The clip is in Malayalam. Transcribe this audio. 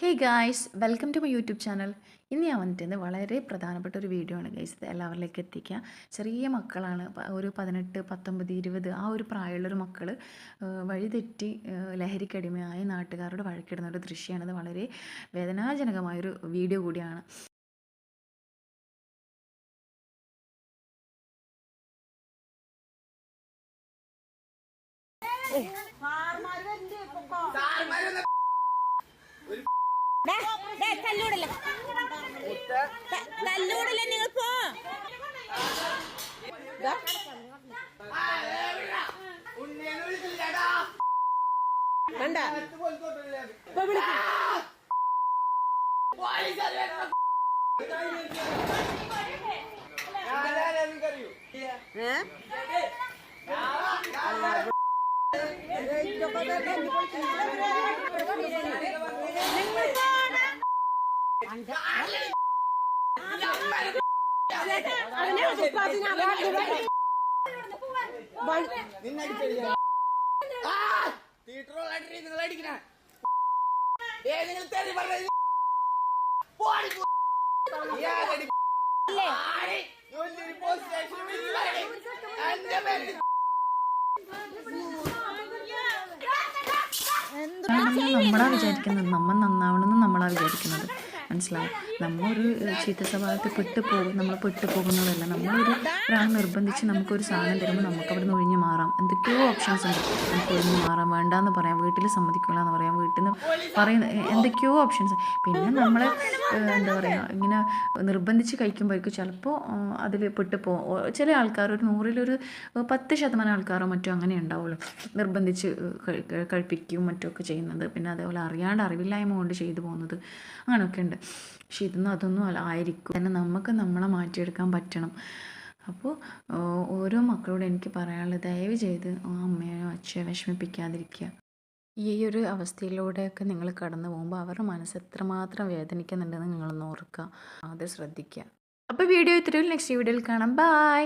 Hey guys, welcome to my YouTube channel. ഇന്ന് ഞാൻ വന്നിട്ടുണ്ട് വളരെ പ്രധാനപ്പെട്ട ഒരു വീഡിയോ ആണ് ഗൈസ്. ഇത് എല്ലാവരിലേക്ക് എത്തിക്കുക. ചെറിയ മക്കളാണ്, ഒരു 18, 19, 20 ആ ഒരു പ്രായമുള്ളൊരു മക്കൾ വഴിതെറ്റി ലഹരിക്കടിമയായ നാട്ടുകാരോട് വഴക്കിടുന്ന ഒരു ദൃശ്യമാണിത്. വളരെ വേദനാജനകമായൊരു വീഡിയോ കൂടിയാണ്. തല്ലൂടല്ലേ നിങ്ങൾ പോ. കണ്ട നമ്മളാ വിചാരിക്കുന്നത് നമ്മൾ നന്നാവണമെന്ന് നമ്മളാ വിചാരിക്കുന്നത്. മനസ്സിലാവും. നമ്മളൊരു ചീത്ത സ്വഭാവത്തിൽ നമ്മൾ പെട്ടുപോകുന്നതല്ല. ഒരാൾ നിർബന്ധിച്ച് നമുക്കൊരു സാധനം തരുമ്പോൾ നമുക്ക് അവിടെ നിന്ന് ഒഴിഞ്ഞ് മാറാം. എന്തൊക്കെയോ ഓപ്ഷൻസ് ഉണ്ട്. നമുക്ക് ഒഴിഞ്ഞ് മാറാം, വേണ്ടാന്ന് പറയാം, വീട്ടിൽ സമ്മതിക്കില്ല എന്ന് പറയാം, വീട്ടിൽ നിന്ന് പറയുന്ന എന്തൊക്കെയോ ഓപ്ഷൻസ്. പിന്നെ നമ്മളെ എന്താ പറയുക, ഇങ്ങനെ നിർബന്ധിച്ച് കഴിക്കുമ്പോഴേക്കും ചിലപ്പോൾ അതിൽ പെട്ടുപോകും. ചില ആൾക്കാർ, ഒരു 100-ൽ 10% ആൾക്കാരോ മറ്റോ അങ്ങനെ ഉണ്ടാവുള്ളൂ, നിർബന്ധിച്ച് കഴിപ്പിക്കും മറ്റൊക്കെ ചെയ്യുന്നത്. പിന്നെ അതേപോലെ അറിയാണ്ട്, അറിവില്ലായ്മ കൊണ്ട് ചെയ്തു പോകുന്നത്, അങ്ങനെയൊക്കെ ഉണ്ട്. പക്ഷെ അതൊന്നും ആയിരിക്കും. കാരണം നമുക്ക് നമ്മളെ മാറ്റിയെടുക്കാൻ പറ്റണം. അപ്പോൾ ഓരോ മക്കളോട് എനിക്ക് പറയാനുള്ളത്, ദയവ് ചെയ്ത് അമ്മയോ അച്ഛയോ വിഷമിപ്പിക്കാതിരിക്കുക. ഈ ഒരു അവസ്ഥയിലൂടെയൊക്കെ നിങ്ങൾ കടന്നു പോകുമ്പോൾ അവരുടെ മനസ്സ് എത്രമാത്രം വേദനിക്കുന്നുണ്ടെന്ന് നിങ്ങളൊന്ന് ഓർക്കുക, അത് ശ്രദ്ധിക്കുക. അപ്പോൾ വീഡിയോ ഇത്രയും, നെക്സ്റ്റ് വീഡിയോയിൽ കാണാം. ബൈ.